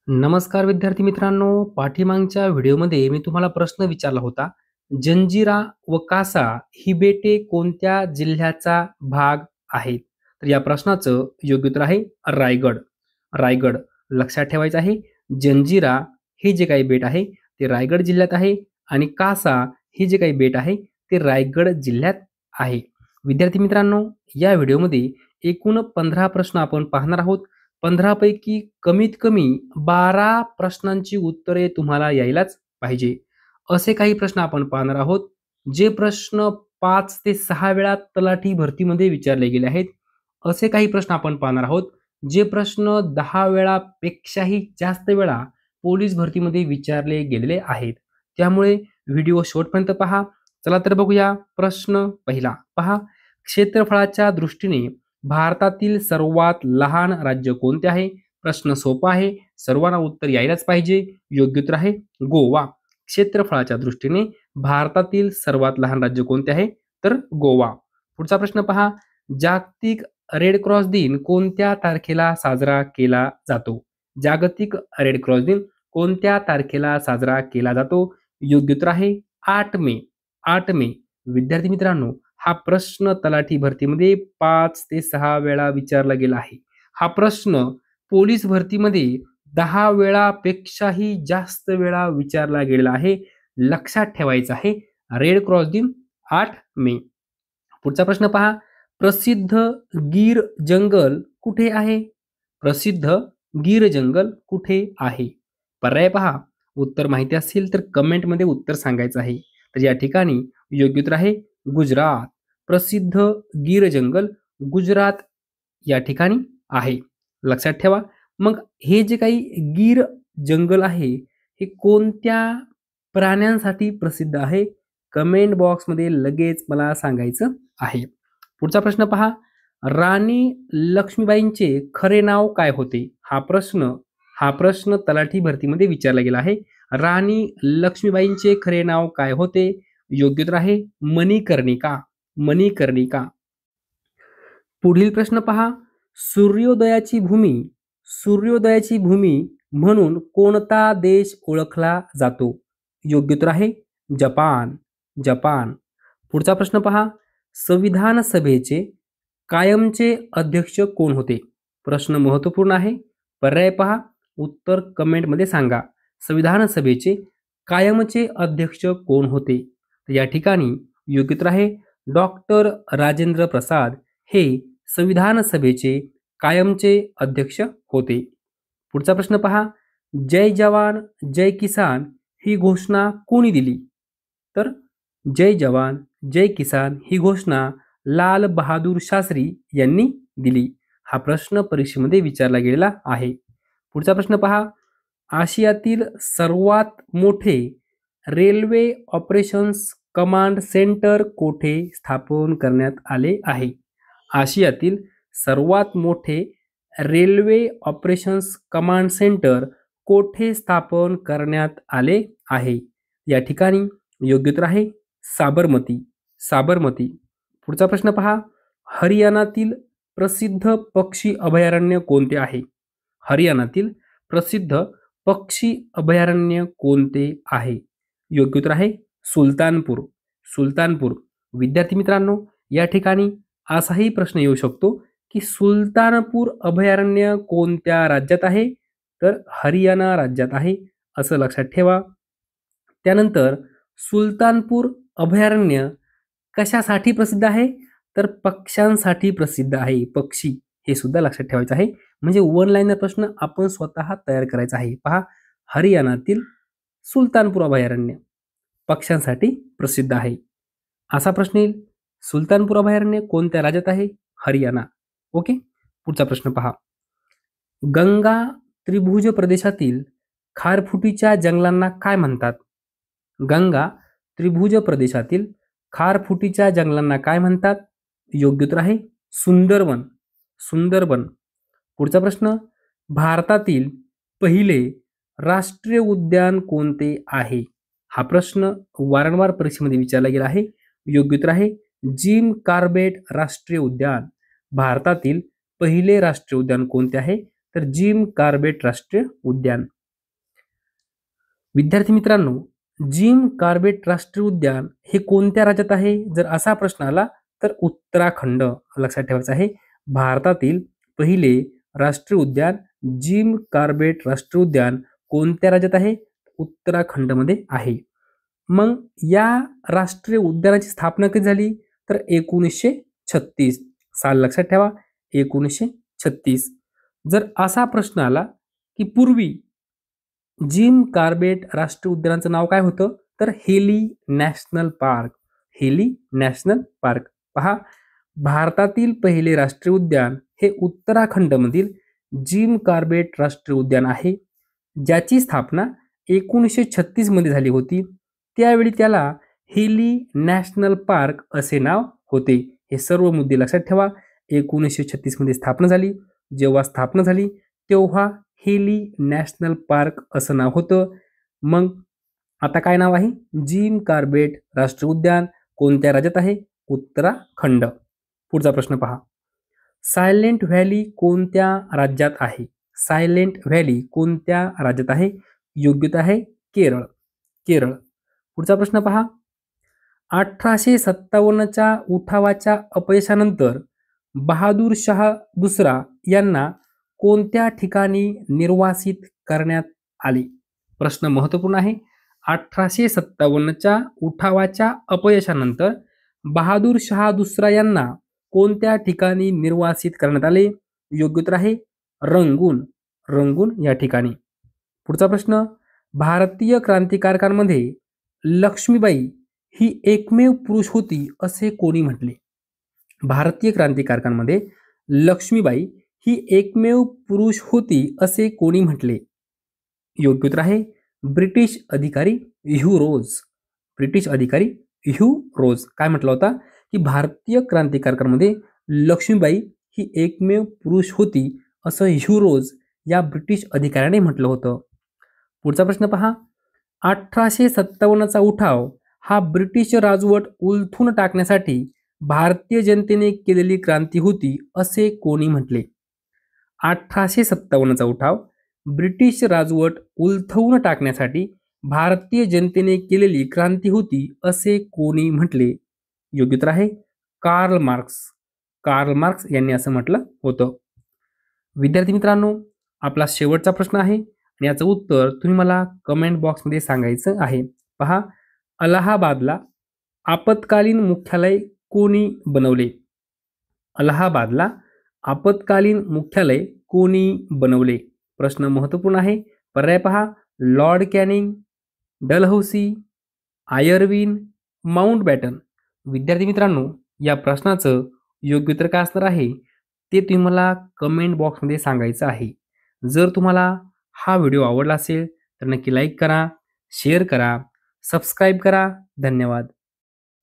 नमस्कार विद्यार्थी मित्रांनो, पाठीमागच्या व्हिडिओमध्ये मी तुम्हाला प्रश्न विचारला होता. जंजिरा व कासा ही बेटे कोणत्या जिल्ह्याचा भाग आहेत? तर या प्रश्नाचं योग्य उत्तर आहे रायगड. रायगड लक्षात ठेवायचं आहे. जंजिरा हे जे काही बेट आहे ते रायगड जिल्ह्यात आहे आणि कासा हे जे काही बेट आहे ते रायगड जिल्ह्यात आहे. विद्यार्थी मित्रांनो, या व्हिडिओमध्ये एकूण 15 प्रश्न आपण पाहणार आहोत. 15 पैकी कमीत कमी 12 प्रश्नांची उत्तरे तुम्हाला यायलाच पाहिजे. असे काही प्रश्न आपण पाहणार आहोत, जे प्रश्न 5 ते 6 वेळा तलाठी भरतीमध्ये विचारले गेले आहेत. असे काही प्रश्न आपण पाहणार आहोत, जे प्रश्न 10 वेळापेक्षाही जास्त वेळा पोलीस भरतीमध्ये विचारले गेलेले आहेत. त्यामुळे व्हिडिओ शेवटपर्यंत पहा. चला तर बघूया. प्रश्न पहिला पहा. क्षेत्रफळाच्या दृष्टीने भारतातील सर्वात लहान राज्य कोणते आहे? प्रश्न सोपा आहे. सर्वांना उत्तर यायलाच पाहिजे. योग्य उत्तर आहे गोवा. क्षेत्रफळाच्या दृष्टीने भारतातील सर्वात लहान राज्य कोणते आहे? तर गोवा. पुढचा प्रश्न पहा. जागतिक रेड क्रॉस दिन कोणत्या तारखेला साजरा केला जातो? जागतिक रेड क्रॉस दिन कोणत्या तारखेला साजरा केला जातो? योग्य उत्तर आहे 8 मे. 8 मे. विद्यार्थी मित्रांनो, हा प्रश्न तलाठी भरतीमध्ये 5 ते 6 वेळा विचारला गेला आहे. हा प्रश्न पोलीस भरतीमध्ये 10 वेळापेक्षाही जास्त वेळा विचारला गेलेला आहे. लक्षात ठेवायचं आहे. रेड क्रॉस दिन 8 मे. पुढचा प्रश्न पहा. प्रसिद्ध गीर जंगल कुठे आहे? प्रसिद्ध गीर जंगल कुठे आहे? पर्याय पहा. उत्तर माहिती असेल तर कमेंटमध्ये उत्तर सांगायचं आहे. तर या ठिकाणी योग्य उत्तर आहे गुजरात. प्रसिद्ध गीर जंगल गुजरात या ठिकाणी आहे. लक्षात ठेवा. मग हे जे काही गीर जंगल आहे हे कोणत्या प्राण्यांसाठी प्रसिद्ध आहे? कमेंट बॉक्समध्ये लगेच मला सांगायचं आहे. पुढचा प्रश्न पहा. राणी लक्ष्मीबाईंचे खरे नाव काय होते? हा प्रश्न तलाठी भरतीमध्ये विचारला गेला आहे. राणी लक्ष्मीबाईंचे खरे नाव काय होते? योग्य उत्तर आहे मणिकर्णिका. मणिकर्णिका. पुढील प्रश्न पहा. सूर्योदयाची भूमी म्हणून कोणता देश ओळखला जातो? योग्य उत्तर आहे जपान. जपान. पुढचा प्रश्न पहा. संविधान सभेचे कायमचे अध्यक्ष कोण होते? प्रश्न महत्वपूर्ण आहे. पर्याय पहा. उत्तर कमेंटमध्ये सांगा. संविधान सभेचे कायमचे अध्यक्ष कोण होते? या ठिकाणी योग्य उत्तर आहे डॉक्टर राजेंद्र प्रसाद हे संविधान सभेचे कायमचे अध्यक्ष होते. पुढचा प्रश्न पहा. जय जवान जय किसान ही घोषणा कोणी दिली? तर जय जवान जय किसान ही घोषणा लाल बहादूर शास्त्री यांनी दिली. हा प्रश्न परीक्षेमध्ये विचारला गेलेला आहे. पुढचा प्रश्न पहा. आशियातील सर्वात मोठे रेल्वे ऑपरेशन्स कमांड सेंटर कोठे स्थापन करण्यात आले आहे? आशियातील सर्वात मोठे रेल्वे ऑपरेशन्स कमांड सेंटर कोठे स्थापन करण्यात आले आहे? या ठिकाणी योग्य उत्तर आहे साबरमती. साबरमती. पुढचा प्रश्न पहा. हरियाणातील प्रसिद्ध पक्षी अभयारण्य कोणते आहे? हरियाणातील प्रसिद्ध पक्षी अभयारण्य कोणते आहे? योग्य उत्तर आहे सुलतानपूर. सुलतानपूर. विद्यार्थी मित्रांनो, या ठिकाणी असाही प्रश्न येऊ शकतो की सुलतानपूर अभयारण्य कोणत्या राज्यात आहे? तर हरियाणा राज्यात आहे, असं लक्षात ठेवा. त्यानंतर सुलतानपूर अभयारण्य कशासाठी प्रसिद्ध आहे? तर पक्ष्यांसाठी प्रसिद्ध आहे. पक्षी हे सुद्धा लक्षात ठेवायचं आहे. म्हणजे वन लाईनर प्रश्न आपण स्वतः तयार करायचा आहे. पहा, हरियाणातील सुलतानपूर अभयारण्य पक्ष्यांसाठी प्रसिद्ध आहे. असा प्रश्न येईल. सुलतानपूर अभयारण्य कोणत्या राज्यात आहे? हरियाणा. ओके. पुढचा प्रश्न पहा. गंगा त्रिभुज प्रदेशातील खारफुटीच्या जंगलांना काय म्हणतात? गंगा त्रिभुज प्रदेशातील खारफुटीच्या जंगलांना काय म्हणतात? योग्य उत्तर आहे सुंदरवन. सुंदरवन. पुढचा प्रश्न. भारतातील पहिले राष्ट्रीय उद्यान कोणते आहे? हा प्रश्न वारंवार परीक्षेमध्ये विचारला गेला आहे. योग्य उत्तर आहे जिम कार्बेट राष्ट्रीय उद्यान. भारतातील पहिले राष्ट्रीय उद्यान कोणते आहे? तर जिम कार्बेट राष्ट्रीय उद्यान. विद्यार्थी मित्रांनो, जिम कार्बेट राष्ट्रीय उद्यान हे कोणत्या राज्यात आहे? जर असा प्रश्न आला तर उत्तराखंड लक्षात ठेवायचं आहे. भारतातील पहिले राष्ट्रीय उद्यान जिम कार्बेट राष्ट्रीय उद्यान कोणत्या राज्यात आहे? उत्तराखंडमध्ये आहे. मग या राष्ट्रीय उद्यानाची स्थापना कधी झाली? तर 1936 साल लक्षात ठेवा, 1936. जर असा प्रश्न आला की पूर्वी जिम कार्बेट राष्ट्रीय उद्यानाचं नाव काय होतं? तर Hailey National Park. Hailey National Park. पहा, भारतातील पहिले राष्ट्रीय उद्यान हे उत्तराखंडमधील जिम कार्बेट राष्ट्रीय उद्यान आहे, ज्याची स्थापना 1936 मध्ये झाली होती. त्यावेळी त्याला हेली नॅशनल पार्क असे नाव होते. हे सर्व मुद्दे लक्षात ठेवा. 1936 मध्ये स्थापना झाली. जेव्हा स्थापना झाली तेव्हा हेली नॅशनल पार्क असं नाव होतं. मग आता काय नाव आहे? जिम कार्बेट राष्ट्रीय उद्यान कोणत्या राज्यात आहे? उत्तराखंड. पुढचा प्रश्न पहा. सायलेंट व्हॅली कोणत्या राज्यात आहे? सायलेंट व्हॅली कोणत्या राज्यात आहे? योग्यता आहे केरळ. केरळ. पुढचा प्रश्न पहा. 1857च्या उठावाच्या अपयशानंतर बहादूर शाह दुसरा यांना कोणत्या ठिकाणी निर्वासित करण्यात आले? प्रश्न महत्त्वपूर्ण आहे. 1857च्या उठावाच्या अपयशानंतर बहादूर शाह दुसरा यांना कोणत्या ठिकाणी निर्वासित करण्यात आले? योग्य उत्तर आहे रंगून. रंगून या ठिकाणी. पुढचा प्रश्न. भारतीय क्रांतिकारकांमध्ये लक्ष्मीबाई ही एकमेव पुरुष होती असे कोणी म्हटले? भारतीय क्रांतिकारकांमध्ये लक्ष्मीबाई ही एकमेव पुरुष होती असे कोणी म्हटले? योग्य उत्तर आहे ब्रिटिश अधिकारी ह्यू रोज. ब्रिटिश अधिकारी ह्यू रोज काय म्हटलं होता की भारतीय क्रांतिकारकांमध्ये लक्ष्मीबाई ही एकमेव पुरुष होती असं ह्यू रोज या ब्रिटिश अधिकाऱ्याने म्हटलं होतं. पुढचा प्रश्न पहा. 1857चा उठाव हा ब्रिटिश राजवट उलथून टाकण्यासाठी भारतीय जनतेने केलेली क्रांती होती असे कोणी म्हटले? 1857चा उठाव ब्रिटिश राजवट उलथवून टाकण्यासाठी भारतीय जनतेने केलेली क्रांती होती असे कोणी म्हटले? योग्य उत्तर आहे कार्ल मार्क्स. कार्ल मार्क्स यांनी असं म्हटलं होतं. विद्यार्थी मित्रांनो, आपला शेवटचा प्रश्न आहे आणि याचं उत्तर तुम्ही मला कमेंट बॉक्समध्ये सांगायचं आहे. पहा, अलाहाबादला आपत्कालीन मुख्यालय कोणी बनवले? अलाहाबादला आपत्कालीन मुख्यालय कोणी बनवले? प्रश्न महत्त्वपूर्ण आहे. पर्याय पहा. Lord Canning, Dalhousie, Irwin, Mountbatten. विद्यार्थी मित्रांनो, या प्रश्नाचं योग्य उत्तर काय असणार आहे ते तुम्ही मला कमेंट बॉक्समध्ये सांगायचं आहे. जर तुम्हाला हा व्हिडिओ आवडला असेल तर नक्की लाईक करा, शेअर करा, सबस्क्राईब करा. धन्यवाद.